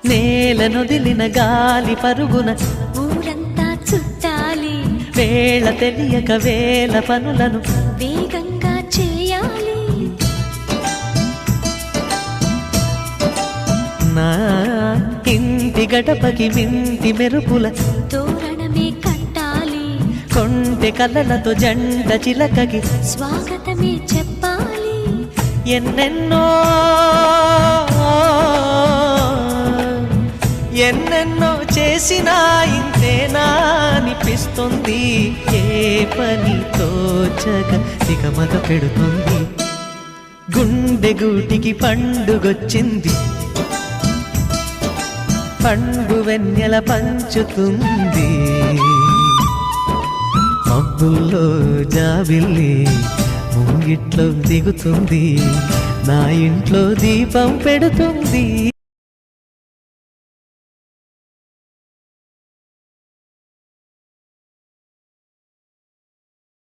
నేలనొదిలిన గాలి పరుగున ఊరంతా చుట్టాలి, వేళ తెలియక వేల పనులను వేగంగా చేయాలి. నా ఇంటి గడపకి వింటి మెరుపుల తోరణమే కట్టాలి, కొంటె కలలతో జంట చిలకకి స్వాగతమే చెప్పాలి. ఎన్నెన్నో ఎన్నెన్నో చేసినా ఇంతేనా అనిపిస్తుంది. ఏ పని తోచక దిగమగ పెడుతుంది. గుండె గూటికి పండుగొచ్చింది, పండు వెన్నెల పంచుతుంది. మబ్బుల్లో జాబిల్లి ముంగిట్లో దిగుతుంది, నా ఇంట్లో దీపం పెడుతుంది.